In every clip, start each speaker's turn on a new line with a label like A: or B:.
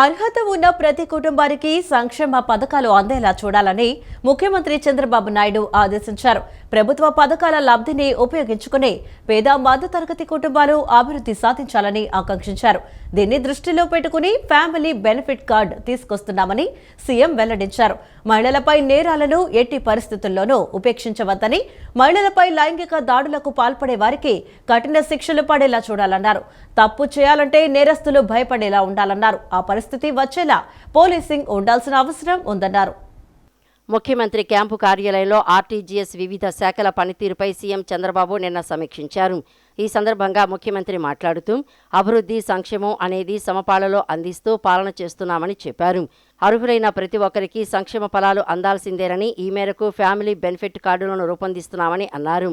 A: అర్హత ఉన్న ప్రతి కుటుంబానికి సంక్షేమ పథకాలు అందేలా చూడాలని ముఖ్యమంత్రి చంద్రబాబు నాయుడు ఆదేశించారు. ప్రభుత్వ పథకాల లబ్ధిని ఉపయోగించుకుని పేద మధ్యతరగతి కుటుంబాలు అభివృద్ధి సాధించాలని ఆకాంక్షించారు. దీన్ని దృష్టిలో పెట్టుకుని ఫ్యామిలీ బెనిఫిట్ కార్డు తీసుకొస్తున్నామని సీఎం వెల్లడించారు. మహిళలపై నేరాలను ఎట్టి పరిస్థితుల్లోనూ ఉపేక్షించవద్దని, మహిళలపై లైంగిక దాడులకు పాల్పడే వారికి కఠిన శిక్షలు పడేలా చూడాలన్నారు. తప్పు చేయాలంటే నేరస్తులు భయపడేలా ఉండాలన్నారు. ఆ పరిస్థితి వచ్చేలా పోలీసింగ్ ఉండాల్సిన అవసరం ఉందన్నారు.
B: ముఖ్యమంత్రి క్యాంపు కార్యాలయంలో ఆర్టీజీఎస్ వివిధ శాఖల పనితీరుపై సీఎం చంద్రబాబు నిన్న సమీక్షించారు. ఈ సందర్భంగా ముఖ్యమంత్రి మాట్లాడుతూ అభివృద్ధి, సంక్షేమం అనేది సమపాళ్లలో అందిస్తూ పాలన చేస్తున్నామని చెప్పారు. అర్హులైన ప్రతి ఒక్కరికి సంక్షేమ ఫలాలు అందాల్సిందేనని, ఈ మేరకు ఫ్యామిలీ బెనిఫిట్ కార్డులను రూపొందిస్తున్నామని అన్నారు.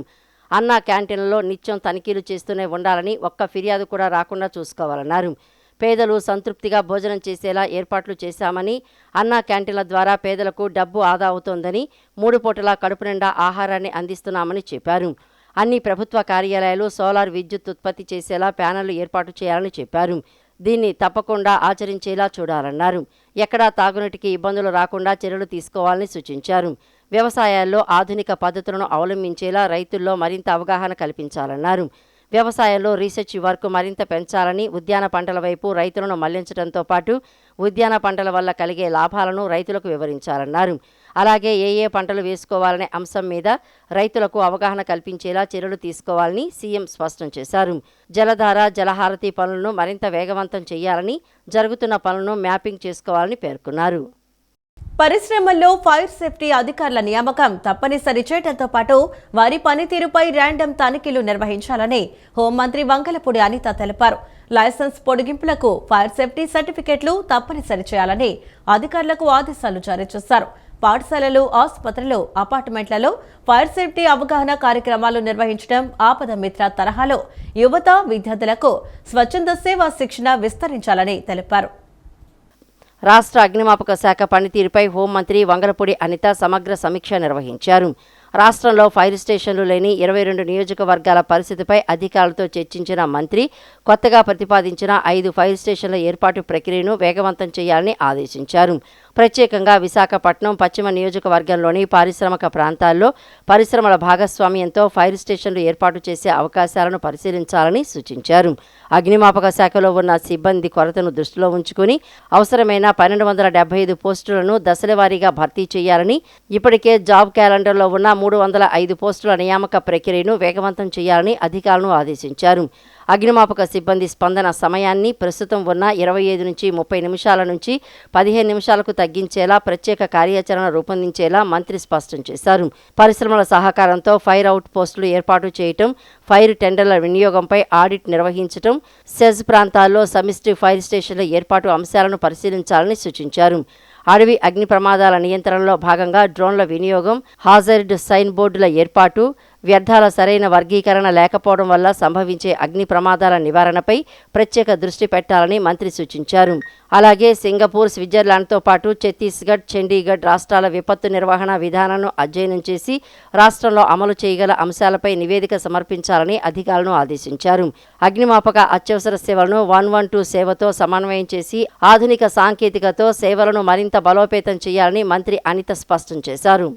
B: అన్న క్యాంటీన్లలో నిత్యం తనిఖీలు చేస్తూనే ఉండాలని, ఒక్క ఫిర్యాదు కూడా రాకుండా చూసుకోవాలన్నారు. పేదలు సంతృప్తిగా భోజనం చేసేలా ఏర్పాట్లు చేశామని, అన్నా క్యాంటీన్ల ద్వారా పేదలకు డబ్బు ఆదా అవుతోందని, 3 పూటలా కడుపు నిండా ఆహారాన్ని అందిస్తున్నామని చెప్పారు. అన్ని ప్రభుత్వ కార్యాలయాలు సోలార్ విద్యుత్ ఉత్పత్తి చేసేలా ప్యానెళ్లు ఏర్పాటు చేయాలని చెప్పారు. దీన్ని తప్పకుండా ఆచరించేలా చూడాలన్నారు. ఎక్కడా తాగునీటికి ఇబ్బందులు రాకుండా చర్యలు తీసుకోవాలని సూచించారు. వ్యవసాయాల్లో ఆధునిక పద్ధతులను అవలంబించేలా రైతుల్లో మరింత అవగాహన కల్పించాలన్నారు. వ్యవసాయంలో రీసెర్చ్ వర్క్ మరింత పెంచాలని, ఉద్యాన పంటల వైపు రైతులను మళ్లించడంతో పాటు ఉద్యాన పంటల వల్ల కలిగే లాభాలను రైతులకు వివరించాలన్నారు. అలాగే ఏ పంటలు వేసుకోవాలనే అంశం మీద రైతులకు అవగాహన కల్పించేలా చర్యలు తీసుకోవాలని సీఎం స్పష్టం చేశారు. జలధార, జలహారతి పనులను మరింత వేగవంతం చేయాలని, జరుగుతున్న పనులను మ్యాపింగ్ చేసుకోవాలని పేర్కొన్నారు.
A: పరిశ్రమల్లో ఫైర్ సేఫ్టీ అధికారుల నియామకం తప్పనిసరి చేయడంతో పాటు వారి పనితీరుపై ర్యాండమ్ తనిఖీలు నిర్వహించాలని హోంమంత్రి వంగలపూడి అనిత తెలిపారు. లైసెన్స్ పొడిగింపులకు ఫైర్ సేఫ్టీ సర్టిఫికెట్లు తప్పనిసరి చేయాలని అధికారులకు ఆదేశాలు జారీ చేశారు. పాఠశాలలు, ఆసుపత్రులు, అపార్ట్మెంట్లలో ఫైర్ సేఫ్టీ అవగాహన కార్యక్రమాలు నిర్వహించడం, ఆపద మిత్ర తరహాలో యువత, విద్యార్థులకు స్వచ్ఛంద సేవా శిక్షణ విస్తరించాలని తెలిపారు.
B: రాష్ట్ర అగ్నిమాపక శాఖ పనితీరుపై హోంమంత్రి వంగలపూడి అనిత సమగ్ర సమీక్ష నిర్వహించారు. రాష్ట్రంలో ఫైర్ స్టేషన్లు లేని 22 నియోజకవర్గాల పరిస్థితిపై అధికారులతో చర్చించిన మంత్రి కొత్తగా ప్రతిపాదించిన 5 ఫైర్ స్టేషన్ల ఏర్పాటు ప్రక్రియను వేగవంతం చేయాలని ఆదేశించారు. ప్రత్యేకంగా విశాఖపట్నం పశ్చిమ నియోజకవర్గంలోని పారిశ్రామిక ప్రాంతాల్లో పరిశ్రమల భాగస్వామ్యంతో ఫైర్ స్టేషన్లు ఏర్పాటు చేసే అవకాశాలను పరిశీలించాలని సూచించారు. అగ్నిమాపక శాఖలో ఉన్న సిబ్బంది కొరతను దృష్టిలో ఉంచుకుని అవసరమైన 1275 పోస్టులను దశలవారీగా భర్తీ చేయాలని, ఇప్పటికే జాబ్ క్యాలెండర్లో ఉన్న 305 పోస్టుల నియామక ప్రక్రియను వేగవంతం చేయాలని అధికారులను ఆదేశించారు. అగ్నిమాపక సిబ్బంది స్పందన సమయాన్ని ప్రస్తుతం ఉన్న 25 నుంచి 30 నిమిషాల నుంచి 15 నిమిషాలకు తగ్గించేలా ప్రత్యేక కార్యాచరణ రూపొందించేలా మంత్రి స్పష్టం చేశారు. పరిశ్రమల సహకారంతో ఫైర్ అవుట్ పోస్టులు ఏర్పాటు చేయటం, ఫైర్ టెండర్ల వినియోగంపై ఆడిట్ నిర్వహించటం, సెజ్ ప్రాంతాల్లో సమిష్టి ఫైర్ స్టేషన్ల ఏర్పాటు అంశాలను పరిశీలించాలని సూచించారు. అడవి అగ్ని ప్రమాదాల నియంత్రణలో భాగంగా డ్రోన్ల వినియోగం, హాజర్డ్ సైన్ బోర్డుల ఏర్పాటు, వ్యర్థాల సరైన వర్గీకరణ లేకపోవడం వల్ల సంభవించే అగ్ని ప్రమాదాల నివారణపై ప్రత్యేక దృష్టి పెట్టాలని మంత్రి సూచించారు. అలాగే సింగపూర్, స్విట్జర్లాండ్తో పాటు ఛత్తీస్గఢ్, చండీగఢ్ రాష్ట్రాల విపత్తు నిర్వహణ విధానాలను అధ్యయనం చేసి రాష్ట్రంలో అమలు చేయగల అంశాలపై నివేదిక సమర్పించాలని అధికారులను ఆదేశించారు. అగ్నిమాపక అత్యవసర సేవలను 112 సేవతో సమన్వయం చేసి ఆధునిక సాంకేతికతో సేవలను మరింత బలోపేతం చేయాలని మంత్రి అనిత స్పష్టం చేశారు.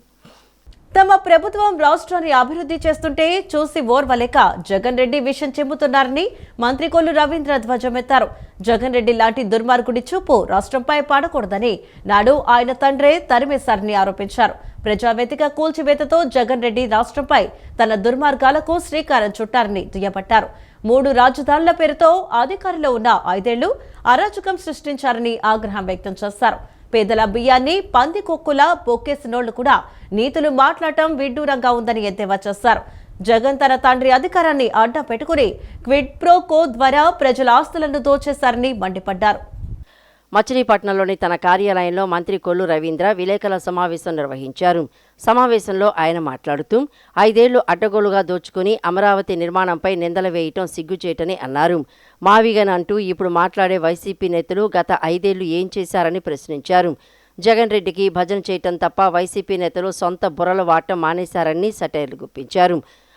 A: తమ ప్రభుత్వం రాష్ట్రాన్ని అభివృద్ధి చేస్తుంటే చూసి ఓర్వలేక జగన్ రెడ్డి విషయం చెబుతున్నారని మంత్రి కొల్లు రవీంద్ర ధ్వజమెత్తారు. జగన్ రెడ్డి లాంటి దుర్మార్గుడి చూపు రాష్ట్రంపై పడకూడదని నాడు ఆయన తండ్రే తరిమేశారని ఆరోపించారు. ప్రజావేదిక కూల్చివేతతో జగన్ రెడ్డి రాష్ట్రంపై తన దుర్మార్గాలకు శ్రీకారం చుట్టారని దుయ్యబట్టారు. 3 రాజధానుల పేరుతో అధికారంలో ఉన్న 5 ఏళ్లు అరాచకం సృష్టించారని ఆగ్రహం వ్యక్తం చేశారు. పేదల బియ్యాన్ని పందికొక్కులా పొక్కేసినోళ్లు కూడా నీతులు మాట్లాడటం విడ్డూరంగా ఉందని ఎద్దేవా చేశారు. జగన్ తన తండ్రి అధికారాన్ని అడ్డం పెట్టుకుని క్విడ్ ప్రో కో ద్వారా ప్రజల ఆస్తులను దోచేశారని మండిపడ్డారు.
B: మచిలీపట్నంలోని తన కార్యాలయంలో మంత్రి కొల్లు రవీంద్ర విలేకరుల సమావేశం నిర్వహించారు. సమావేశంలో ఆయన మాట్లాడుతూ 5 ఏళ్లు అడ్డగోలుగా దోచుకుని అమరావతి నిర్మాణంపై నిందలు వేయటం సిగ్గుచేటని అన్నారు. మావిగన్ అంటూ ఇప్పుడు మాట్లాడే వైసీపీ నేతలు గత 5 ఏళ్లు ఏం చేశారని ప్రశ్నించారు. జగన్ రెడ్డికి భజన చేయటం తప్ప వైసీపీ నేతలు సొంత బుర్రలు వాడటం మానేశారని సెటైర్లు గుప్పించారు.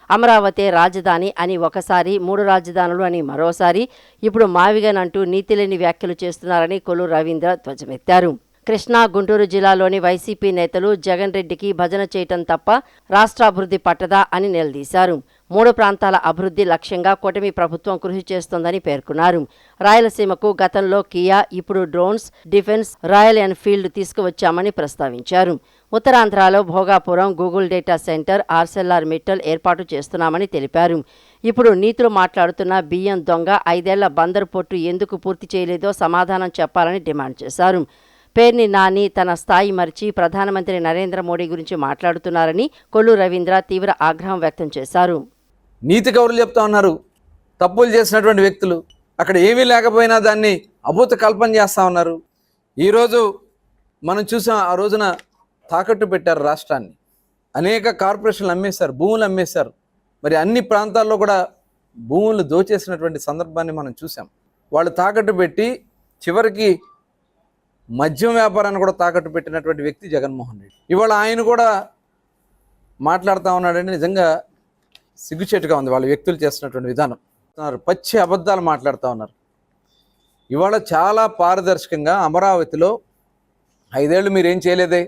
B: అమరావతి రాజధాని అని ఒకసారి, 3 రాజధానులు అని మరోసారి, ఇప్పుడు మావిగన్ అంటూ నీతిలేని వ్యాఖ్యలు చేస్తున్నారని కొల్లు రవీంద్ర ధ్వజమెత్తారు. కృష్ణా, గుంటూరు జిల్లాలోని వైసీపీ నేతలు జగన్ రెడ్డికి భజన చేయటం తప్ప రాష్ట్ర అభివృద్ధి పట్టదా అని నిలదీశారు. 3 ప్రాంతాల అభివృద్ధి లక్ష్యంగా కూటమి ప్రభుత్వం కృషి చేస్తోందని పేర్కొన్నారు. రాయలసీమకు గతంలో కియా, ఇప్పుడు డ్రోన్స్, డిఫెన్స్, రాయల్ ఎన్ఫీల్డ్ తీసుకువచ్చామని ప్రస్తావించారు. ఉత్తరాంధ్రలో Bhogapuram Google data centre, ఆర్సెల్ఆర్ Mittal ఏర్పాటు చేస్తున్నామని తెలిపారు. ఇప్పుడు నీతులు మాట్లాడుతున్న బియ్యం దొంగ 5 ఏళ్ల బందరు పోర్టు ఎందుకు పూర్తి చేయలేదో సమాధానం చెప్పాలని డిమాండ్ చేశారు. పేర్ని నాని తన స్థాయి మరిచి ప్రధానమంత్రి నరేంద్ర మోడీ గురించి మాట్లాడుతున్నారని కొల్లు రవీంద్ర తీవ్ర ఆగ్రహం వ్యక్తం చేశారు.
C: నీతి కౌరులు చెప్తా ఉన్నారు. తప్పులు చేసినటువంటి వ్యక్తులు అక్కడ ఏమీ లేకపోయినా దాన్ని అభూత కల్పన చేస్తూ ఉన్నారు. ఈరోజు మనం చూసాం, ఆ రోజున తాకట్టు పెట్టారు రాష్ట్రాన్ని. అనేక కార్పొరేషన్లు అమ్మేశారు, భూములు అమ్మేశారు. మరి అన్ని ప్రాంతాల్లో కూడా భూములు దోచేసినటువంటి సందర్భాన్ని మనం చూసాం. వాళ్ళు తాకట్టు పెట్టి చివరికి మద్యం వ్యాపారాన్ని కూడా తాకట్టు పెట్టినటువంటి వ్యక్తి జగన్మోహన్ రెడ్డి. ఇవాళ ఆయన కూడా మాట్లాడుతూ ఉన్నాడంటే నిజంగా సిగ్గుచేటుగా ఉంది వాళ్ళ వ్యక్తులు చేస్తున్నటువంటి విధానం. పచ్చి అబద్ధాలు మాట్లాడుతూ ఉన్నారు. ఇవాళ చాలా పారదర్శకంగా అమరావతిలో 5 ఏళ్ళు మీరేం చేయలేదే,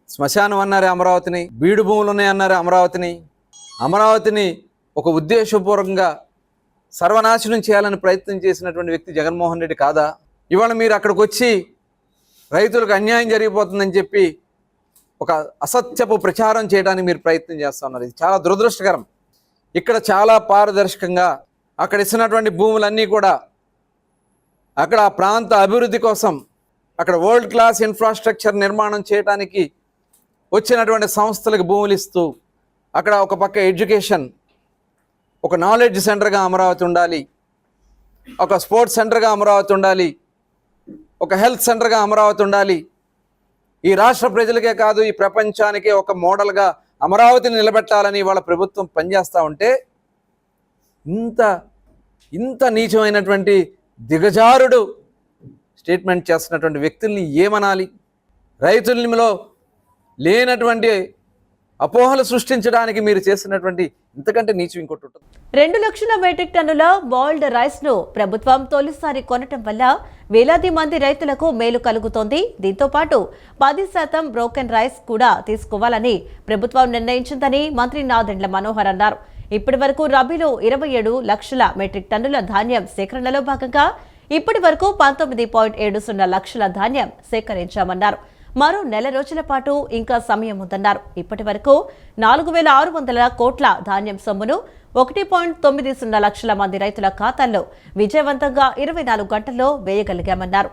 C: శ్మశానం అన్నారే అమరావతిని, బీడు భూములు ఉన్నాయి అన్నారే అమరావతిని ఒక ఉద్దేశపూర్వకంగా సర్వనాశనం చేయాలని ప్రయత్నం చేసినటువంటి వ్యక్తి జగన్మోహన్ రెడ్డి కాదా? ఇవాళ మీరు అక్కడికి వచ్చి రైతులకు అన్యాయం జరిగిపోతుందని చెప్పి ఒక అసత్యపు ప్రచారం చేయడానికి మీరు ప్రయత్నం చేస్తూ ఉన్నారు. ఇది చాలా దురదృష్టకరం. ఇక్కడ చాలా పారదర్శకంగా అక్కడ ఇచ్చినటువంటి భూములన్నీ కూడా అక్కడ ఆ ప్రాంత అభివృద్ధి కోసం అక్కడ వరల్డ్ క్లాస్ ఇన్ఫ్రాస్ట్రక్చర్ నిర్మాణం చేయడానికి వచ్చినటువంటి సంస్థలకు భూములు ఇస్తూ అక్కడ ఒక పక్క ఎడ్యుకేషన్, ఒక నాలెడ్జ్ సెంటర్గా అమరావతి ఉండాలి, ఒక స్పోర్ట్స్ సెంటర్గా అమరావతి ఉండాలి, ఒక హెల్త్ సెంటర్గా అమరావతి ఉండాలి, ఈ రాష్ట్ర ప్రజలకే కాదు ఈ ప్రపంచానికే ఒక మోడల్గా అమరావతిని నిలబెట్టాలని వాళ్ళ ప్రభుత్వం పనిచేస్తూ ఉంటే ఇంత నీచమైనటువంటి దిగజారుడు స్టేట్మెంట్ చేస్తున్నటువంటి వ్యక్తుల్ని ఏమనాలి? రైతుల్లో లేనటువంటి అపోహలు సృష్టించడానికి మీరు చేసినటువంటి ఇంతకంటే నీచం ఇంకోటి ఉంటుంది.
A: 2 లక్షల మెట్రిక్ టన్నుల బాయిల్డ్ రైస్ ను ప్రభుత్వం తొలిసారి కొనటం వల్ల వేలాది మంది రైతులకు మేలు కలుగుతోంది. దీంతో పాటు 10% బ్రోకెన్ రైస్ కూడా తీసుకోవాలని ప్రభుత్వం నిర్ణయించిందని మంత్రి నాదెండ్ల మనోహర్ అన్నారు. ఇప్పటి వరకు రబీలో 27 లక్షల మెట్రిక్ టన్నుల ధాన్యం సేకరణలో భాగంగా ఇప్పటి వరకు 19.70 లక్షల ధాన్యం సేకరించామన్నారు. మరో నెల రోజుల పాటు ఇంకా సమయం ఉందన్నారు. ఇప్పటి వరకు 4,600 కోట్ల ధాన్యం సొమ్మును 1.90 లక్షల మంది రైతుల ఖాతాల్లో విజయవంతంగా 24 గంటల్లో వేయగలిగామన్నారు.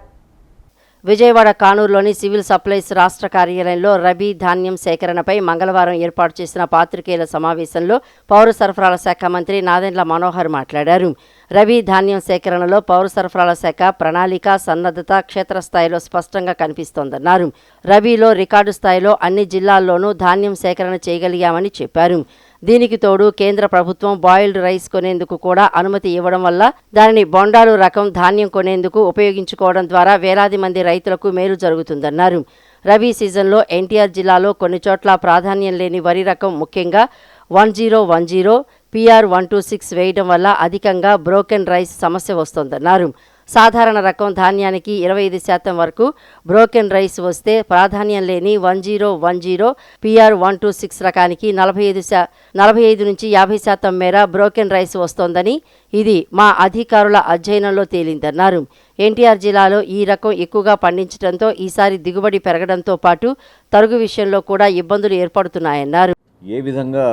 B: విజయవాడ కానూరులోని సివిల్ సప్లైస్ రాష్ట్ర కార్యాలయంలో రబీ ధాన్యం సేకరణపై మంగళవారం ఏర్పాటు చేసిన పాత్రికేయుల సమావేశంలో పౌర సరఫరాల శాఖ మంత్రి నాదెండ్ల మనోహర్ మాట్లాడారు. రబీ ధాన్యం సేకరణలో పౌర సరఫరాల శాఖ ప్రణాళిక, సన్నద్ధత క్షేత్రస్థాయిలో స్పష్టంగా కనిపిస్తోందన్నారు. రబీలో రికార్డు స్థాయిలో అన్ని జిల్లాల్లోనూ ధాన్యం సేకరణ చేయగలిగామని చెప్పారు. దీనికి తోడు కేంద్ర ప్రభుత్వం బాయిల్డ్ రైస్ కొనేందుకు కూడా అనుమతి ఇవ్వడం వల్ల దానిని బొండాలు రకం ధాన్యం కొనేందుకు ఉపయోగించుకోవడం ద్వారా వేలాది మంది రైతులకు మేలు జరుగుతుందన్నారు. రబీ సీజన్లో ఎన్టీఆర్ జిల్లాలో కొన్ని చోట్ల ప్రాధాన్యం లేని వరి రకం ముఖ్యంగా 1010, PR126 వేయడం వల్ల అధికంగా బ్రోకెన్ రైస్ సమస్య వస్తోందన్నారు. సాధారణ రకం ధాన్యానికి 25% వరకు బ్రోకెన్ రైస్ వస్తే ప్రాధాన్యం లేని 1010, PR126 రకానికి 45 నుంచి 50% మేర బ్రోకెన్ రైస్ వస్తోందని ఇది మా అధికారుల అధ్యయనంలో తేలిందన్నారు. ఎన్టీఆర్ జిల్లాలో ఈ రకం ఎక్కువగా పండించడంతో ఈసారి దిగుబడి పెరగడంతో పాటు తరుగు విషయంలో కూడా ఇబ్బందులు ఏర్పడుతున్నాయన్నారు.
D: ఏ విధంగా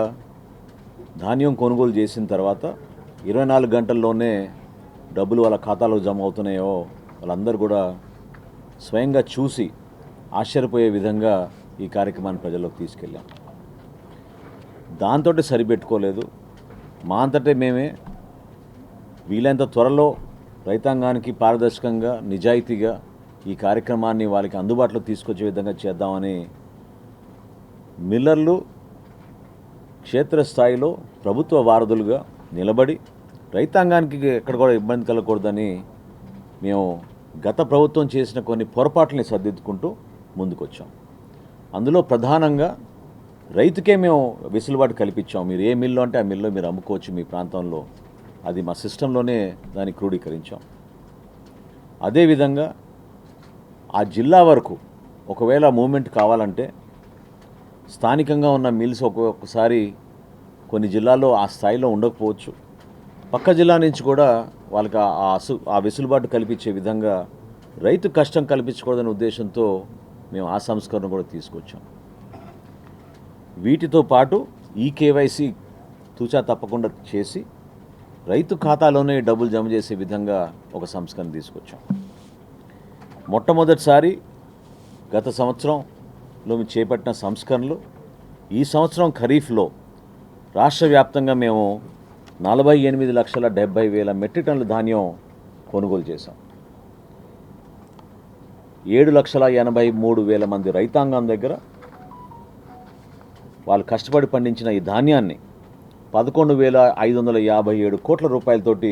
D: ధాన్యం కొనుగోలు చేసిన తర్వాత 24 గంటల్లోనే డబ్బులు వాళ్ళ ఖాతాలో జమ అవుతున్నాయో వాళ్ళందరూ కూడా స్వయంగా చూసి ఆశ్చర్యపోయే విధంగా ఈ కార్యక్రమాన్ని ప్రజల్లోకి తీసుకెళ్ళాం. దాంతో సరిపెట్టుకోలేదు, మా అంతటే మేమే వీలైనంత త్వరలో రైతాంగానికి పారదర్శకంగా నిజాయితీగా ఈ కార్యక్రమాన్ని వాళ్ళకి అందుబాటులో తీసుకొచ్చే విధంగా చేద్దామని మిల్లర్లు క్షేత్రస్థాయిలో ప్రభుత్వ వారధులుగా నిలబడి రైతాంగానికి ఎక్కడ కూడా ఇబ్బంది కలగకూడదని మేము గత ప్రభుత్వం చేసిన కొన్ని పొరపాట్లని సర్దిద్దుకుంటూ ముందుకొచ్చాం. అందులో ప్రధానంగా రైతుకే మేము వెసులుబాటు కల్పించాం. మీరు ఏ మిల్లు అంటే ఆ మిల్లో మీరు అమ్ముకోవచ్చు మీ ప్రాంతంలో. అది మా సిస్టంలోనే దాన్ని క్రోడీకరించాం. అదేవిధంగా ఆ జిల్లా వరకు ఒకవేళ మూమెంట్ కావాలంటే స్థానికంగా ఉన్న మిల్స్ ఒక్కొక్కసారి కొన్ని జిల్లాల్లో ఆ స్థాయిలో ఉండకపోవచ్చు. పక్క జిల్లా నుంచి కూడా వాళ్ళకి ఆ వెసులుబాటు కల్పించే విధంగా రైతు కష్టం కల్పించకూడదనే ఉద్దేశంతో మేము ఆ సంస్కరణ కూడా తీసుకొచ్చాం. వీటితో పాటు ఈ కేవైసీ తూచా తప్పకుండా చేసి రైతు ఖాతాలోనే డబ్బులు జమ చేసే విధంగా ఒక సంస్కరణ తీసుకొచ్చాం. మొట్టమొదటిసారి గత సంవత్సరంలో మేము చేపట్టిన సంస్కరణలు ఈ సంవత్సరం ఖరీఫ్లో రాష్ట్ర వ్యాప్తంగా మేము 48,70,000 మెట్రిక్ టన్నుల ధాన్యం కొనుగోలు చేశాం. 7,83,000 మంది రైతాంగం దగ్గర వాళ్ళు కష్టపడి పండించిన ఈ ధాన్యాన్ని 11,557 కోట్ల రూపాయలతోటి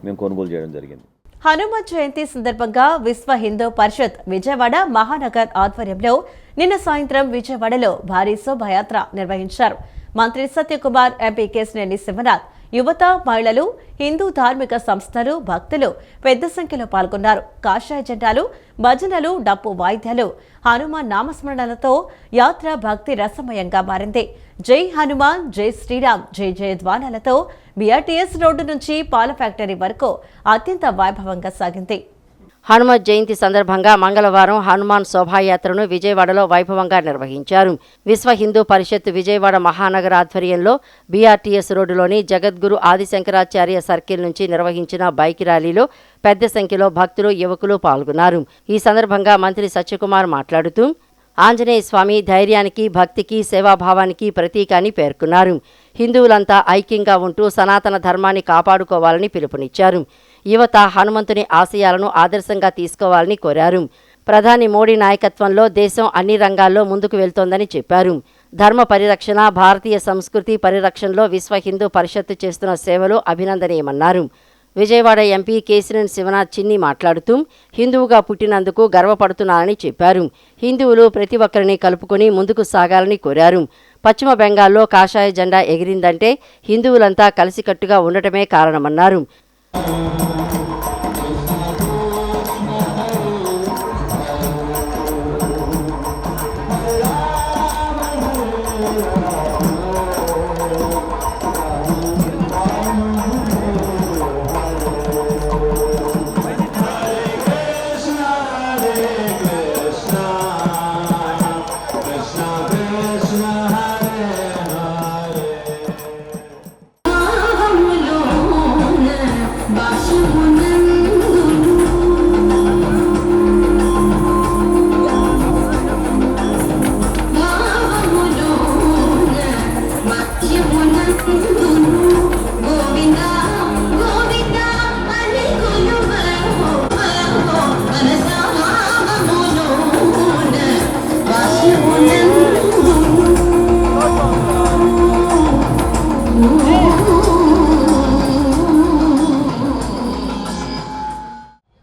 D: మేము కొనుగోలు చేయడం జరిగింది.
A: హనుమాన్ జయంతి సందర్భంగా విశ్వ హిందూ పరిషత్ విజయవాడ మహానగర్ ఆధ్వర్యంలో నిన్న సాయంత్రం విజయవాడలో భారీ శోభాయాత్ర నిర్వహించారు. మంత్రి సత్యకుమార్, ఎంపీ కేశినేని శివనాథ్, యువత, మహిళలు, హిందూ ధార్మిక సంస్థలు, భక్తులు పెద్ద సంఖ్యలో పాల్గొన్నారు. కాషాయ జెండాలు, భజనలు, డప్పు వాయిద్యాలు, హనుమాన్ నామస్మరణలతో యాత్ర భక్తి రసమయంగా మారింది. జై హనుమాన్, జై శ్రీరామ్, జై జయధ్వానాలతో బీఆర్టీఎస్ రోడ్డు నుంచి పాల ఫ్యాక్టరీ వరకు అత్యంత వైభవంగా సాగింది.
B: హనుమత్ జయంతి సందర్భంగా మంగళవారం హనుమాన్ శోభాయాత్రను విజయవాడలో వైభవంగా నిర్వహించారు. విశ్వ హిందూ పరిషత్ విజయవాడ మహానగర ఆధ్వర్యంలో బీఆర్టీఎస్ రోడ్డులోని జగద్గురు ఆదిశంకరాచార్య సర్కిల్ నుంచి నిర్వహించిన బైక్ ర్యాలీలో పెద్ద సంఖ్యలో భక్తులు, యువకులు పాల్గొన్నారు. ఈ సందర్భంగా మంత్రి సత్యకుమార్ మాట్లాడుతూ ఆంజనేయ స్వామి ధైర్యానికి, భక్తికి, సేవాభావానికి ప్రతీక అని పేర్కొన్నారు. హిందువులంతా ఐక్యంగా ఉంటూ సనాతన ధర్మాన్ని కాపాడుకోవాలని పిలుపునిచ్చారు. యువత హనుమంతుని ఆశయాలను ఆదర్శంగా తీసుకోవాలని కోరారు. ప్రధాని మోడీ నాయకత్వంలో దేశం అన్ని రంగాల్లో ముందుకు వెళ్తోందని చెప్పారు. ధర్మ పరిరక్షణ, భారతీయ సంస్కృతి పరిరక్షణలో విశ్వ హిందూ పరిషత్తు చేస్తున్న సేవలు అభినందనీయమన్నారు. విజయవాడ ఎంపీ కేశినేని శివనాథ్ చిన్ని మాట్లాడుతూ హిందువుగా పుట్టినందుకు గర్వపడుతున్నారని చెప్పారు. హిందువులు ప్రతి ఒక్కరిని కలుపుకొని ముందుకు సాగాలని కోరారు. పశ్చిమ బెంగాల్లో కాషాయ జెండా ఎగిరిందంటే హిందువులంతా కలిసికట్టుగా ఉండటమే కారణమన్నారు.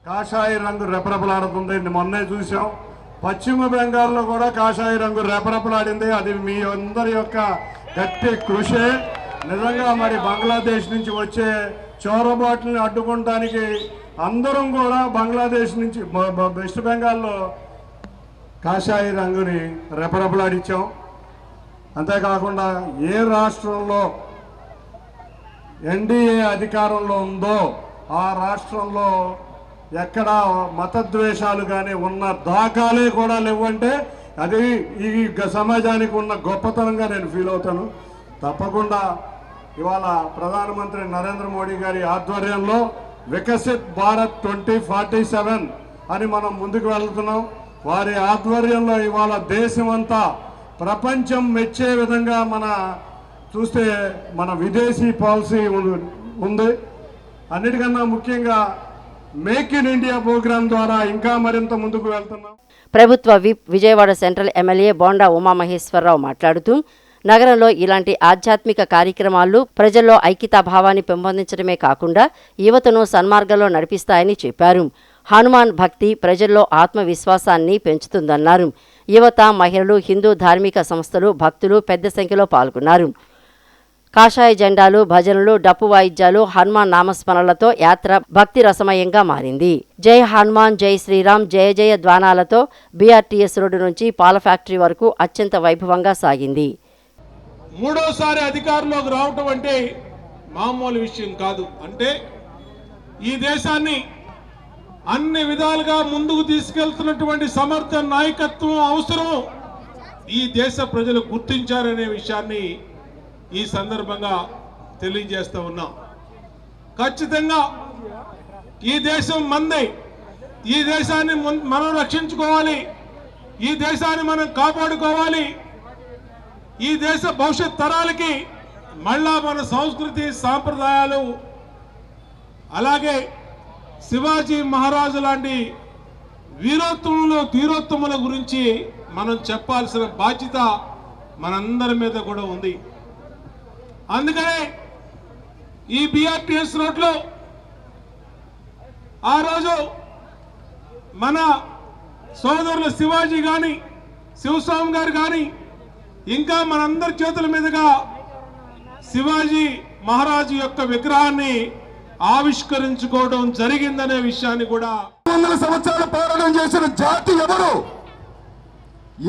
E: కాషాయ రంగు రెపరెపలాడుతుంది. మొన్నే చూసాం పశ్చిమ బెంగాల్లో కూడా కాషాయ రంగు రెపరెపలాడింది. అది మీ అందరి యొక్క గట్టి కృషే. నిజంగా మరి బంగ్లాదేశ్ నుంచి వచ్చే చోరబాట్లని అడ్డుకోవడానికి అందరం కూడా బంగ్లాదేశ్ నుంచి వెస్ట్ బెంగాల్లో కాషాయ రంగుని రెపరెపలాడించాం. అంతేకాకుండా ఏ రాష్ట్రంలో ఎన్డీఏ అధికారంలో ఉందో ఆ రాష్ట్రంలో ఎక్కడ మతద్వేషాలు కానీ ఉన్న దాఖాలే కూడా లేవంటే అది ఈ సమాజానికి ఉన్న గొప్పతనంగా నేను ఫీల్ అవుతాను. తప్పకుండా ఇవాళ ప్రధానమంత్రి నరేంద్ర మోడీ గారి ఆధ్వర్యంలో వికసిత్ భారత్ 2047 అని మనం ముందుకు వెళ్తున్నాం. వారి ఆధ్వర్యంలో ఇవాళ దేశం అంతా ప్రపంచం మెచ్చే విధంగా చూస్తే మన విదేశీ పాలసీ ఉంది. అన్నిటికన్నా ముఖ్యంగా మేక్ ఇన్ ఇండియా ప్రోగ్రాం ద్వారా ఇంకా మరింత ముందుకు వెళ్తున్నాం.
B: ప్రభుత్వ whip Vijayawada central MLA Bonda Umamaheswararao మాట్లాడుతూ నగరంలో ఇలాంటి ఆధ్యాత్మిక కార్యక్రమాలు ప్రజల్లో ఐక్యతాభావాన్ని పెంపొందించడమే కాకుండా యువతను సన్మార్గంలో నడిపిస్తాయని చెప్పారు. హనుమాన్ భక్తి ప్రజల్లో ఆత్మవిశ్వాసాన్ని పెంచుతుందన్నారు. యువత, మహిళలు, హిందూ ధార్మిక సంస్థలు, భక్తులు పెద్ద సంఖ్యలో పాల్గొన్నారు. కాషాయ జెండాలు, భజనలు, డప్పు వాయిద్యాలు, హనుమాన్ నామస్మరణలతో యాత్ర భక్తి రసమయంగా మారింది. జై హనుమాన్, జై శ్రీరామ్, జయ జయ ధ్వానాలతో బీఆర్టీఎస్ రోడ్డు నుంచి పాల ఫ్యాక్టరీ వరకు అత్యంత వైభవంగా సాగింది.
E: మూడోసారి అధికారంలోకి రావటం అంటే మామూలు విషయం కాదు. అంటే ఈ దేశాన్ని అన్ని విధాలుగా ముందుకు తీసుకెళ్తున్నటువంటి సమర్థ నాయకత్వం అవసరం ఈ దేశ ప్రజలు గుర్తించారనే విషయాన్ని ఈ సందర్భంగా తెలియజేస్తూ ఉన్నాం. ఖచ్చితంగా ఈ దేశం మందే, ఈ దేశాన్ని మనం రక్షించుకోవాలి, ఈ దేశాన్ని మనం కాపాడుకోవాలి, ఈ దేశ భవిష్యత్ తరాలకి మళ్ళా మన సంస్కృతి సాంప్రదాయాలు అలాగే శివాజీ మహారాజు లాంటి వీరోత్తములు తీరోత్తముల గురించి మనం చెప్పాల్సిన బాధ్యత మనందరి మీద కూడా ఉంది. అందుకనే ఈ బీఆర్టీఎస్ రోడ్లో ఆ రోజు మన సోదరులు శివాజీ కానీ, శివస్వామి గారు కానీ, ఇంకా మనందరి చేతుల మీదుగా శివాజీ మహారాజు యొక్క విగ్రహాన్ని ఆవిష్కరించుకోవడం జరిగిందనే విషయాన్ని కూడా
F: 100 సంవత్సరాల పోరాటం చేసిన జాతి ఎవరు?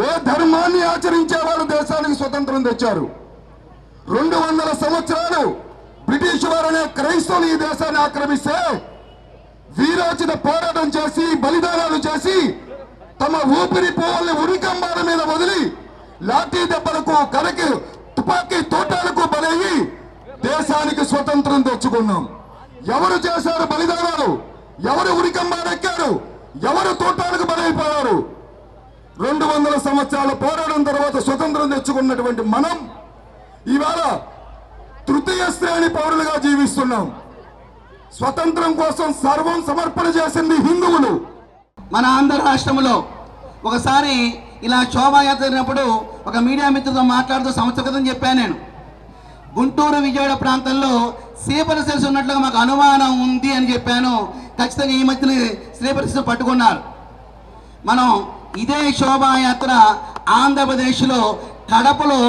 F: ఏ ధర్మాన్ని ఆచరించే వాళ్ళు దేశానికి స్వతంత్రం తెచ్చారు? 200 సంవత్సరాలు బ్రిటిష్ వారనే క్రైస్తవులు ఈ దేశాన్ని ఆక్రమిస్తే వీరోచిత పోరాటం చేసి బలిదానాలు చేసి తమ ఊపిరి పోవల్ని ఉరికంబాల మీద వదిలి లాఠీ దెబ్బలకు, కరకి తుపాకీ తోటాలకు బలయ్యి దేశానికి స్వతంత్రం తెచ్చుకున్నాం. ఎవరు చేశారు బలిదానాలు? ఎవరు ఉరికంబారెక్కారు? ఎవరు తోటాలకు బలైపోయారు? 200 సంవత్సరాల పోరాటం తర్వాత స్వతంత్రం తెచ్చుకున్నటువంటి మనం ఇవాళ తృతీయ శ్రేణి పౌరులుగా జీవిస్తున్నాం. స్వతంత్రం కోసం సర్వం సమర్పణ చేసింది హిందువులు.
G: మన ఆంధ్ర రాష్ట్రంలో ఒకసారి ఇలా శోభాయాత్ర జరిగినప్పుడు ఒక మీడియా మిత్రులతో మాట్లాడుతూ సంవత్సరం క్రితం చెప్పాను నేను, గుంటూరు విజయవాడ ప్రాంతంలో స్లీపర్ సెల్స్ ఉన్నట్లుగా మాకు అనుమానం ఉంది అని చెప్పాను. ఖచ్చితంగా ఈ మధ్యన స్లీపర్ సెల్స్ పట్టుకున్నారు. మనం ఇదే శోభాయాత్ర ఆంధ్రప్రదేశ్లో కడపలో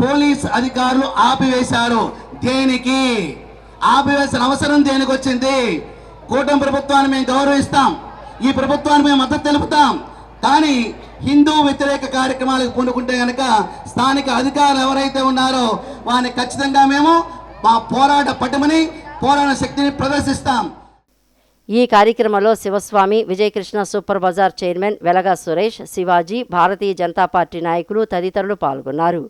G: పోలీస్ అధికారులు ఆపివేశారు. దేనికి ఆపివేసిన అవసరం దేనికి వచ్చింది? కూటమి ప్రభుత్వాన్ని మేము గౌరవిస్తాం, ఈ ప్రభుత్వాన్ని మేము మద్దతు తెలుపుతాం. కానీ హిందూ వ్యతిరేక కార్యక్రమాలకు పూనుకుంటే కనుక స్థానిక అధికారులు ఎవరైతే ఉన్నారో వారిని ఖచ్చితంగా మేము మా పోరాట పటిమని, పోరాట శక్తిని ప్రదర్శిస్తాం.
B: ఈ కార్యక్రమంలో Sivaswami, Vijayakrishna super bazaar chairman Velaga Suresh, Shivaji, Bharatiya Janata Party నాయకులు తదితరులు పాల్గొన్నారు.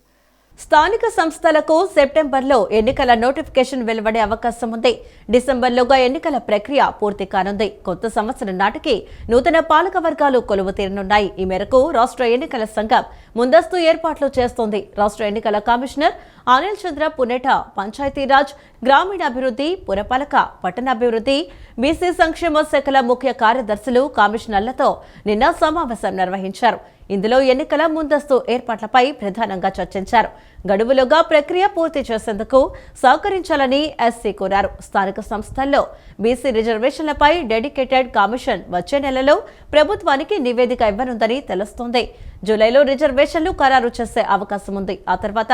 A: స్థానిక సంస్థలకు సెప్టెంబర్లో ఎన్నికల నోటిఫికేషన్ వెలువడే అవకాశం ఉంది. డిసెంబర్లోగా ఎన్నికల ప్రక్రియ పూర్తి కానుంది. కొత్త సంవత్సరం నాటికి నూతన పాలక వర్గాలు కొలువు తీరనున్నాయి. ఈ మేరకు రాష్ట్ర ఎన్నికల సంఘం ముందస్తు ఏర్పాట్లు చేస్తోంది. రాష్ట్ర ఎన్నికల కమిషనర్ అనిల్ చంద్ర పునేట పంచాయతీరాజ్, గ్రామీణాభివృద్ధి, పురపాలక, పట్టణాభివృద్ధి, బీసీ సంక్షేమ శాఖల ముఖ్య కార్యదర్శులు, కమిషనర్లతో నిన్న సమావేశం నిర్వహించారు. ఇందులో ఎన్నికల ముందస్తు ఏర్పాట్లపై ప్రధానంగా చర్చించారు. గడువులుగా ప్రక్రియ పూర్తి చేసేందుకు సహకరించాలని ఎస్సీ కోరారు. స్థానిక సంస్థల్లో బీసీ రిజర్వేషన్లపై డెడికేటెడ్ కమిషన్ వచ్చే నెలలో ప్రభుత్వానికి నివేదిక ఇవ్వనుందని తెలుస్తోంది. జూలైలో రిజర్వేషన్లు ఖరారు చేసే అవకాశం ఉంది. ఆ తర్వాత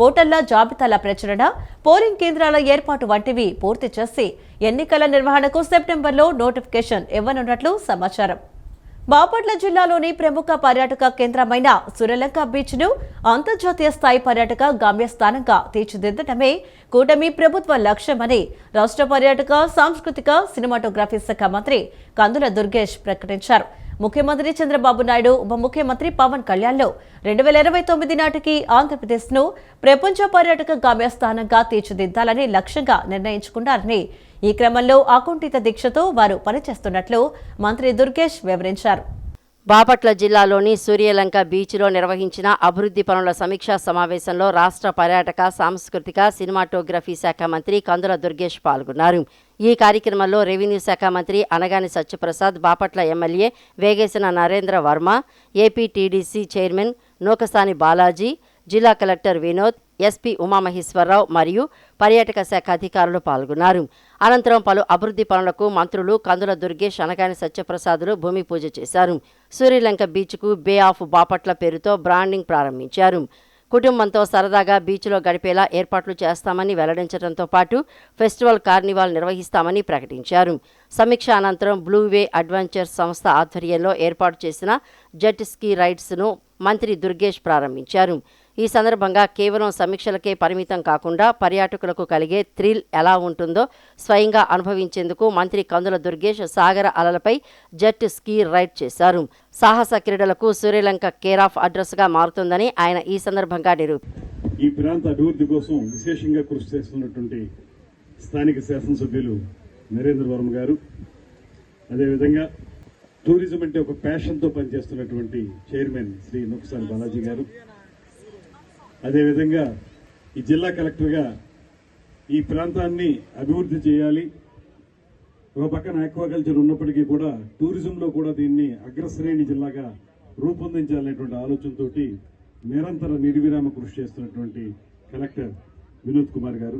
A: ఓటర్ల జాబితాల ప్రచురణ, పోలింగ్ కేంద్రాల ఏర్పాటు వంటివి పూర్తి చేసి ఎన్నికల నిర్వహణకు సెప్టెంబర్లో నోటిఫికేషన్ ఇవ్వనున్నట్లు సమాచారం. బాపట్ల జిల్లాలోని ప్రముఖ పర్యాటక కేంద్రమైన సూర్యలంక బీచ్ ను అంతర్జాతీయ స్థాయి పర్యాటక గమ్యస్థానంగా తీర్చిదిద్దడమే కూటమి ప్రభుత్వ లక్ష్యమని రాష్ట్ర పర్యాటక, సాంస్కృతిక, సినిమాటోగ్రఫీ శాఖ మంత్రి కందుల దుర్గేష్ ప్రకటించారు. ముఖ్యమంత్రి చంద్రబాబు నాయుడు, ఉప ముఖ్యమంత్రి పవన్ కళ్యాణ్లు 2029 నాటికి ఆంధ్రప్రదేశ్ ను ప్రపంచ పర్యాటక గమ్యస్థానంగా తీర్చిదిద్దాలని లక్ష్యంగా నిర్ణయించుకున్నారని, ఈ క్రమంలో అకుంఠిత దీక్షతో వారు పనిచేస్తున్నట్లు మంత్రి దుర్గేష్ వివరించారు.
B: బాపట్ల జిల్లాలోని సూర్యలంక బీచ్లో నిర్వహించిన అభివృద్ధి పనుల సమీక్షా సమావేశంలో రాష్ట్ర పర్యాటక, సాంస్కృతిక, సినిమాటోగ్రఫీ శాఖ మంత్రి కందుల దుర్గేష్ పాల్గొన్నారు. ఈ కార్యక్రమంలో రెవెన్యూ శాఖ మంత్రి Anagani Satyaprasad, Bapatla MLA Vegesina Narendra Varma, AP TDC chairman Nookasani Balaji, జిల్లా కలెక్టర్ వినోద్, ఎస్పీ ఉమామహేశ్వరరావు మరియు పర్యాటక శాఖ అధికారులు పాల్గొన్నారు. అనంతరం పలు అభివృద్ధి పనులకు మంత్రులు కందుల దుర్గేష్, అనగాని సత్యప్రసాదులు భూమి పూజ చేశారు. సూర్యలంక బీచ్కు బే ఆఫ్ బాపట్ల పేరుతో బ్రాండింగ్ ప్రారంభించారు. కుటుంబంతో సరదాగా బీచ్లో గడిపేలా ఏర్పాట్లు చేస్తామని వెల్లడించడంతో పాటు ఫెస్టివల్ కార్నివాల్ నిర్వహిస్తామని ప్రకటించారు. సమీక్ష అనంతరం బ్లూవే అడ్వెంచర్స్ సంస్థ ఆధ్వర్యంలో ఏర్పాటు చేసిన జెట్ స్కీ రైడ్స్ను మంత్రి దుర్గేష్ ప్రారంభించారు. ఈ సందర్భంగా కేవలం సమీక్షలకే పరిమితం కాకుండా పర్యాటకులకు కలిగే థ్రిల్ ఎలా ఉంటుందో స్వయంగా అనుభవించేందుకు మంత్రి కందుల దుర్గేష్ సాగర అలలపై జెట్ స్కీ రైడ్ చేశారు. సాహస క్రీడలకు సూర్యలంక కేర్ ఆఫ్ అడ్రస్గా మారుతుందని ఆయన ఈ సందర్భంగా
H: ఈ ప్రాంత అభివృద్ధి కోసం విశేషంగా కృషి చేస్తున్నటువంటి స్థానిక శాసనసభ్యులు నరేంద్ర వర్మ గారు, అదేవిధంగా టూరిజం అంటే ఒక ప్యాషన్తో పనిచేస్తున్నటువంటి చైర్మన్ శ్రీ నుక్సాన్ బాలాజీ గారు, అదేవిధంగా ఈ జిల్లా కలెక్టర్గా ఈ ప్రాంతాన్ని అభివృద్ధి చేయాలి, ఒక పక్కన ఆక్వాకల్చర్ ఉన్నప్పటికీ కూడా టూరిజంలో కూడా దీన్ని అగ్రశ్రేణి జిల్లాగా రూపొందించాలనేటువంటి ఆలోచనతో నిరంతర నిర్విరామ కృషి చేస్తున్నటువంటి కలెక్టర్ వినోద్ కుమార్ గారు,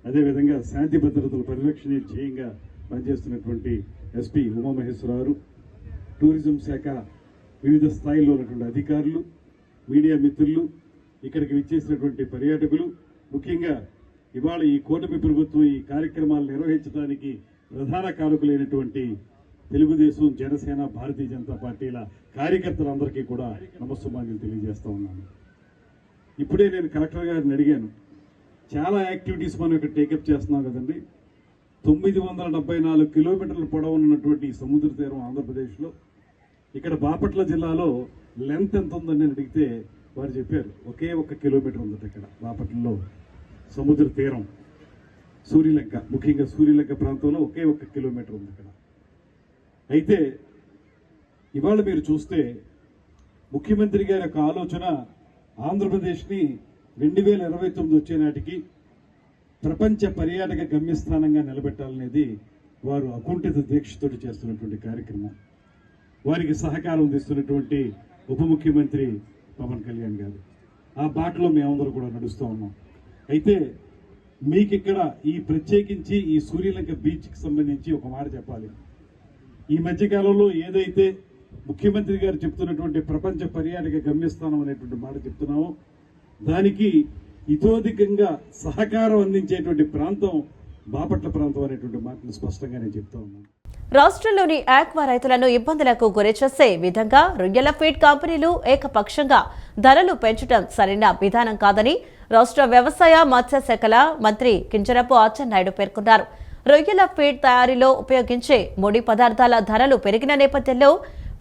H: అదేవిధంగా శాంతి భద్రతల పరిరక్షణ ధ్యేయంగా పనిచేస్తున్నటువంటి ఎస్పీ ఉమామహేశ్వరరావు, టూరిజం శాఖ వివిధ స్థాయిలో ఉన్నటువంటి అధికారులు, మీడియా మిత్రులు, ఇక్కడికి విచ్చేసినటువంటి పర్యాటకులు, ముఖ్యంగా ఇవాళ ఈ కూటమి ప్రభుత్వం ఈ కార్యక్రమాలు నిర్వహించడానికి ప్రధాన కారకులైనటువంటి తెలుగుదేశం, జనసేన, భారతీయ జనతా పార్టీల కార్యకర్తలందరికీ కూడా నమస్సుమాన్యం తెలియజేస్తా ఉన్నాను. ఇప్పుడే నేను కలెక్టర్ గారిని అడిగాను, చాలా యాక్టివిటీస్ మనం ఇక్కడ టేకప్ చేస్తున్నాం కదండి. 974 కిలోమీటర్ల పొడవున్నటువంటి సముద్ర తీరం ఆంధ్రప్రదేశ్లో, ఇక్కడ బాపట్ల జిల్లాలో లెంత్ ఎంత ఉందని నేను అడిగితే వారు చెప్పారు ఒకే 1 కిలోమీటర్ ఉందట ఇక్కడ బాపట్లలో సముద్ర తీరం. సూర్యలంక, ముఖ్యంగా సూర్యలంక ప్రాంతంలో ఒకే 1 కిలోమీటర్ ఉంది ఇక్కడ. అయితే ఇవాళ మీరు చూస్తే ముఖ్యమంత్రి గారి యొక్క ఆలోచన ఆంధ్రప్రదేశ్ని 2029 వచ్చే నాటికి ప్రపంచ పర్యాటక గమ్యస్థానంగా నిలబెట్టాలనేది వారు అకుంఠిత దీక్షతో చేస్తున్నటువంటి కార్యక్రమం. వారికి సహకారం అందిస్తున్నటువంటి ఉప ముఖ్యమంత్రి పవన్ కళ్యాణ్ గారు, ఆ బాటలో మేమందరూ కూడా నడుస్తూ ఉన్నాం. అయితే మీకు ఇక్కడ ఈ ప్రత్యేకించి ఈ సూర్యలంక బీచ్కి సంబంధించి ఒక మాట చెప్పాలి. ఈ మధ్యకాలంలో ఏదైతే ముఖ్యమంత్రి గారు చెప్తున్నటువంటి ప్రపంచ పర్యాటక గమ్యస్థానం అనేటువంటి మాట చెప్తున్నామో దానికి ఇతోధికంగా సహకారం అందించేటువంటి ప్రాంతం బాపట్ల ప్రాంతం అనేటువంటి మాటను స్పష్టంగా నేను చెప్తా ఉన్నాను.
A: రాష్ట్రంలోని ఆక్వా రైతులను ఇబ్బందులకు గురిచేసే విధంగా రొయ్యల ఫీడ్ కంపెనీలు ఏకపక్షంగా ధరలు పెంచడం సరైన విధానం కాదని రాష్ట్ర వ్యవసాయ మత్స్యశాఖల మంత్రి కింజరాపు అచ్చెన్నాయుడు పేర్కొన్నారు. రొయ్యల ఫీడ్ తయారీలో ఉపయోగించే ముడి పదార్థాల ధరలు పెరిగిన నేపథ్యంలో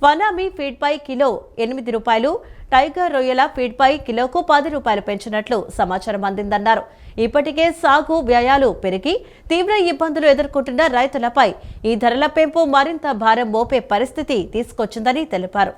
A: వనామీ ఫీడ్పై కిలో 8 రూపాయలు, టైగర్ రొయ్యల ఫీడ్పై కిలోకు 10 రూపాయలు పెంచినట్లు సమాచారం అందిందన్నారు. ఇప్పటికే సాగు వ్యయాలు పెరిగి తీవ్ర ఇబ్బందులు ఎదుర్కొంటున్న రైతులపై ఈ ధరల పెంపు మరింత భారం మోపే పరిస్థితి తీసుకొచ్చిందని తెలిపారు.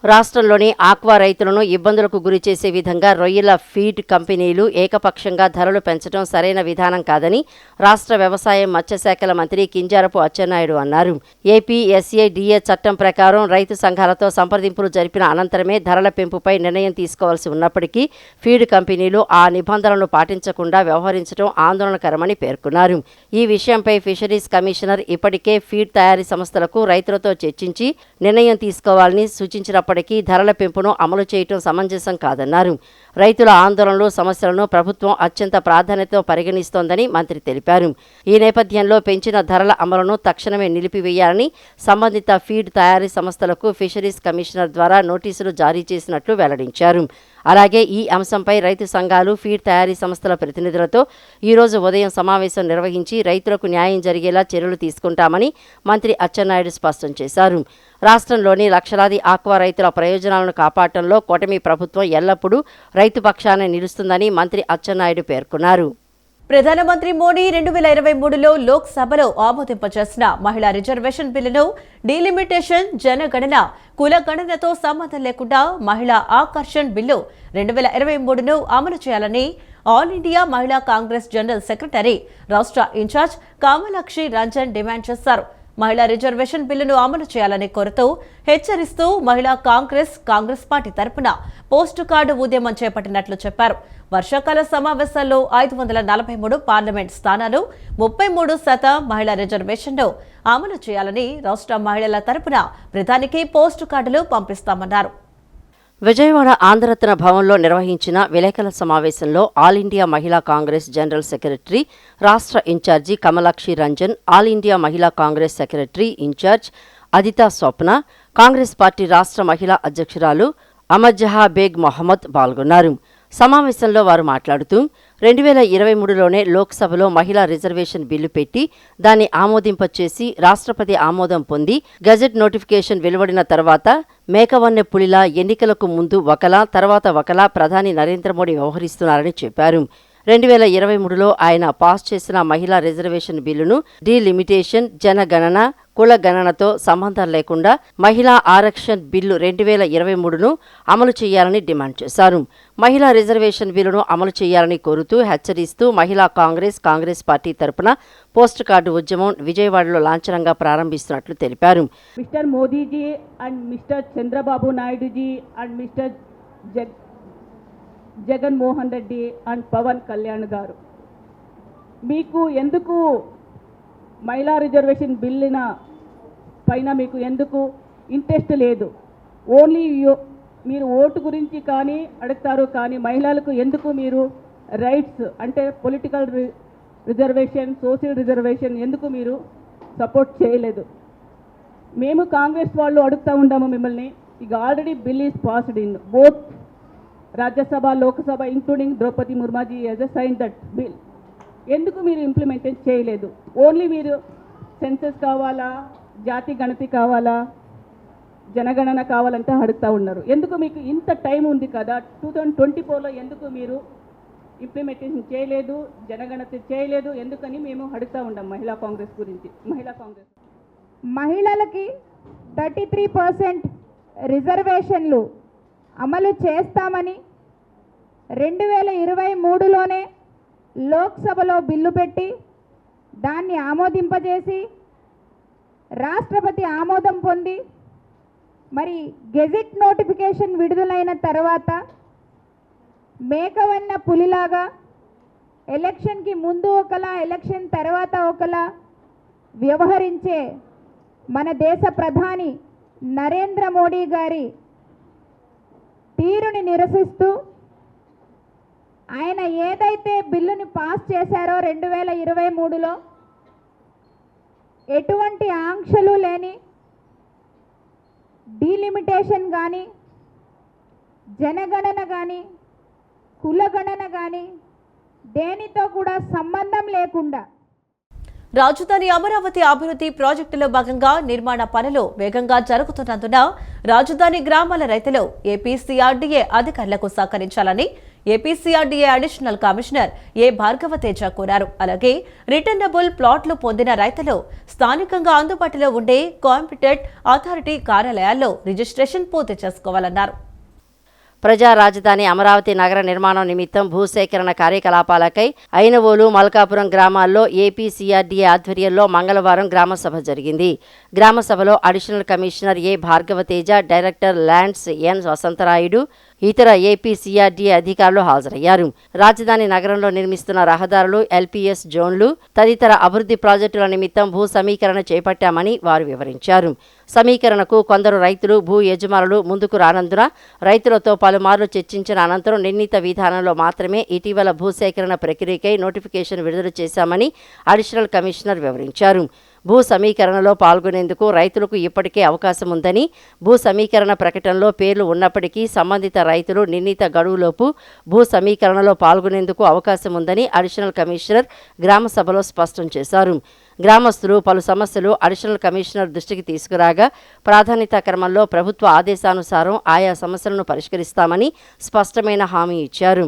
B: రాష్ట్రంలోని ఆక్వా రైతులను ఇబ్బందులకు గురిచేసే విధంగా రొయ్యల ఫీడ్ కంపెనీలు ఏకపక్షంగా ధరలు పెంచడం సరైన విధానం కాదని రాష్ట్ర వ్యవసాయ మత్స్యశాఖల మంత్రి కింజారపు అచ్చెన్నాయుడు అన్నారు. ఏపీ SADA చట్టం ప్రకారం రైతు సంఘాలతో సంప్రదింపులు జరిపిన అనంతరమే ధరల పెంపుపై నిర్ణయం తీసుకోవాల్సి ఉన్నప్పటికీ ఫీడ్ కంపెనీలు ఆ నిబంధనలను పాటించకుండా వ్యవహరించడం ఆందోళనకరమని పేర్కొన్నారు. ఈ విషయంపై ఫిషరీస్ కమిషనర్ ఇప్పటికే ఫీడ్ తయారీ సంస్థలకు రైతులతో చర్చించి నిర్ణయం తీసుకోవాలని సూచించిన ధరల పెంపును అమలు చేయటం సమంజసం కాదన్నారు. రైతుల ఆందోళనలు, సమస్యలను ప్రభుత్వం అత్యంత ప్రాధాన్యతతో పరిగణిస్తోందని మంత్రి తెలిపారు. ఈ నేపథ్యంలో పెంచిన ధరల అమలును తక్షణమే నిలిపివేయాలని సంబంధిత ఫీడ్ తయారీ సంస్థలకు ఫిషరీస్ కమిషనర్ ద్వారా నోటీసులు జారీ చేసినట్లు వెల్లడించారు. అలాగే ఈ అంశంపై రైతు సంఘాలు, ఫీడ్ తయారీ సంస్థల ప్రతినిధులతో ఈరోజు ఉదయం సమావేశం నిర్వహించి రైతులకు న్యాయం జరిగేలా చర్యలు తీసుకుంటామని మంత్రి అచ్చెన్నాయుడు స్పష్టం చేశారు. రాష్ట్రంలోని లక్షలాది ఆక్వా రైతుల ప్రయోజనాలను కాపాడటంలో కూటమి ప్రభుత్వం ఎల్లప్పుడూ రైతు పక్షాన నిలుస్తుందని మంత్రి అచ్చెన్నాయుడు పేర్కొన్నారు.
A: ప్రధానమంత్రి మోడీ 2023లో లోక్సభలో ఆమోదింపజేసిన మహిళా రిజర్వేషన్ బిల్లును డీలిమిటేషన్, జనగణన, కులగణనతో సంబంధం లేకుండా మహిళా ఆకర్షణ్ బిల్లు 2023ను అమలు చేయాలని ఆల్ ఇండియా మహిళా కాంగ్రెస్ జనరల్ సెక్రటరీ, రాష్ట్ర ఇన్ఛార్జ్ కామాలక్షి రంజన్ డిమాండ్ చేశారు. మహిళా రిజర్వేషన్ బిల్లును అమలు చేయాలని కోరుతూ హెచ్చరిస్తూ మహిళా కాంగ్రెస్ పార్టీ తరపున పోస్టు కార్డు ఉద్యమం చేపట్టినట్లు చెప్పారు. వర్షాకాల సమావేశాల్లో 543 పార్లమెంట్ స్థానాలు 33% మహిళా రిజర్వేషన్ను అమలు చేయాలని రాష్ట్ర మహిళల తరపున ప్రధానికి పోస్టు కార్డులు పంపిస్తామన్నారు.
B: విజయవాడ ఆంధ్రరత్న భవన్లో నిర్వహించిన విలేకరుల సమావేశంలో ఆల్ ఇండియా మహిళా కాంగ్రెస్ జనరల్ సెక్రటరీ, రాష్ట్ర in-charge Kamalakshi Ranjan, all India మహిళా Congress secretary in-charge Aditha Swapna, Congress party రాష్ట్ర మహిళా అధ్యక్షురాలు అమర్జహా బేగ్ మొహమ్మద్ పాల్గొన్నారు. సమావేశంలో వారు మాట్లాడుతూ 2023లోనే లోక్సభలో మహిళా రిజర్వేషన్ బిల్లు పెట్టి దాన్ని ఆమోదింపచేసి రాష్ట్రపతి ఆమోదం పొంది గజెట్ నోటిఫికేషన్ వెలువడిన తర్వాత మేకవన్నె పులిలా ఎన్నికలకు ముందు ఒకలా తర్వాత ఒకలా ప్రధాని నరేంద్ర మోడీ వ్యవహరిస్తున్నారని చెప్పారు. 2023లో ఆయన పాస్ చేసిన మహిళా రిజర్వేషన్ బిల్లును డీలిమిటేషన్, జనగణన, కుల గణనతో సంబంధం లేకుండా మహిళా ఆరక్షణ్ బిల్లు 2023ను అమలు చేయాలని డిమాండ్ చేశారు. మహిళా రిజర్వేషన్ బిల్లును అమలు చేయాలని కోరుతూ హెచ్చరిస్తూ మహిళా కాంగ్రెస్ పార్టీ తరపున పోస్ట్ కార్డు ఉద్యమం విజయవాడలో లాంఛనంగా ప్రారంభిస్తున్నట్లు తెలిపారు.
I: Mister Modiji and mister Chandrababu Naiduji and mister Jaganmohan Reddy and Pawan Kalyan గారు, మీకు ఎందుకు మహిళా రిజర్వేషన్ బిల్లున పైన మీకు ఎందుకు ఇంట్రెస్ట్ లేదు? ఓన్లీ మీరు ఓటు గురించి కానీ అడుగుతారు, కానీ మహిళలకు ఎందుకు మీరు రైట్స్ అంటే పొలిటికల్ రిజర్వేషన్, సోషల్ రిజర్వేషన్ ఎందుకు మీరు సపోర్ట్ చేయలేదు? మేము కాంగ్రెస్ వాళ్ళు అడుగుతూ ఉంటాము మిమ్మల్ని. ఇక already bill is passed in both Rajya Sabha, Lok Sabha, including Draupadi Murmuji has sign that bill. ఎందుకు మీరు ఇంప్లిమెంటేషన్ చేయలేదు? ఓన్లీ మీరు సెన్సస్ కావాలా, జాతి గణతి కావాలా, జనగణన కావాలంటే అడుగుతూ ఉన్నారు. ఎందుకు మీకు ఇంత టైం ఉంది కదా, 2024లో ఎందుకు మీరు ఇంప్లిమెంటేషన్ చేయలేదు, జనగణతి చేయలేదు? ఎందుకని మేము అడుగుతూ ఉంటాం మహిళా కాంగ్రెస్ గురించి.
J: మహిళలకి 33% రిజర్వేషన్లు అమలు చేస్తామని 2023లోనే లోక్సభలో బిల్లు పెట్టి దాన్ని ఆమోదింపజేసి రాష్ట్రపతి ఆమోదం పొంది మరి గెజిట్ నోటిఫికేషన్ విడుదలైన తర్వాత మేకవన్న పులిలాగా ఎలక్షన్కి ముందు ఒకలా, ఎలక్షన్ తర్వాత ఒకలా వ్యవహరించే మన దేశ ప్రధాని నరేంద్ర మోడీ గారి తీరుని నిరసిస్తూ ఆయన ఏదైతే బిల్లుని పాస్ చేశారో 2023లో ఎటువంటి ఆంక్షలు లేని డీలిమిటేషన్ కానీ, జనగణన కానీ, కులగణన కానీ దేనితో కూడా సంబంధం లేకుండా
A: రాజధాని అమరావతి అభివృద్ధి ప్రాజెక్టులో భాగంగా నిర్మాణ పనులు వేగంగా జరుగుతున్నందున రాజధాని గ్రామాల రైతులు ఏపీసీఆర్డీఏ అధికారులకు సహకరించాలని ఏపీసీఆర్డీఏ అడిషనల్ కమిషనర్ ఏ భార్గవతేజ కోరారు. అలాగే రిటర్నబుల్ ప్లాట్లు పొందిన రైతులు స్థానికంగా అందుబాటులో ఉండే కాంపిటెంట్ అథారిటీ కార్యాలయాల్లో రిజిస్ట్రేషన్ పూర్తి చేసుకోవాలన్నారు.
B: ప్రజా రాజధాని అమరావతి నగర నిర్మాణం నిమిత్తం భూసేకరణ కార్యకలాపాలకై ఐనవోలు, మల్కాపురం గ్రామాల్లో ఏపీసీఆర్డీఏ ఆధ్వర్యంలో మంగళవారం గ్రామసభ జరిగింది. గ్రామసభలో అడిషనల్ కమిషనర్ ఏ భార్గవతేజ, డైరెక్టర్ ల్యాండ్స్ ఎన్ వసంతరాయుడు, ఇతర ఏపీసీఆర్డీఏ అధికారులు హాజరయ్యారు. రాజధాని నగరంలో నిర్మిస్తున్న రహదారులు, ఎల్పీఎస్ జోన్లు తదితర అభివృద్ధి ప్రాజెక్టుల నిమిత్తం భూ సమీకరణ చేపట్టామని వారు వివరించారు. సమీకరణకు కొందరు రైతులు, భూ యజమానులు ముందుకు రానందున రైతులతో పలుమార్లు చర్చించిన అనంతరం నిర్ణీత విధానంలో మాత్రమే ఇటీవల భూసేకరణ ప్రక్రియకై నోటిఫికేషన్ విడుదల చేశామని అడిషనల్ కమిషనర్ వివరించారు. భూ సమీకరణలో పాల్గొనేందుకు రైతులకు ఇప్పటికే అవకాశం ఉందని, భూ సమీకరణ ప్రకటనలో పేర్లు ఉన్నప్పటికీ సంబంధిత రైతులు నిర్ణీత గడువులోపు భూ సమీకరణలో పాల్గొనేందుకు అవకాశం ఉందని అడిషనల్ కమిషనర్ గ్రామ సభలో స్పష్టం చేశారు. గ్రామస్తులు పలు సమస్యలు అడిషనల్ కమిషనర్ దృష్టికి తీసుకురాగా ప్రాధాన్యత క్రమంలో ప్రభుత్వ ఆదేశానుసారం ఆయా సమస్యలను పరిష్కరిస్తామని స్పష్టమైన హామీ ఇచ్చారు.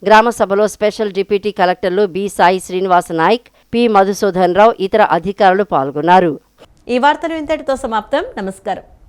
B: గ్రామ సభలో స్పెషల్ డిప్యూటీ కలెక్టర్లు బి సాయి శ్రీనివాస నాయక్, పి మధుసూదన్ రావు, ఇతర అధికారులు పాల్గొన్నారు.
A: ఈ వార్తలు ఇంతటితో సమాప్తం. నమస్కారం.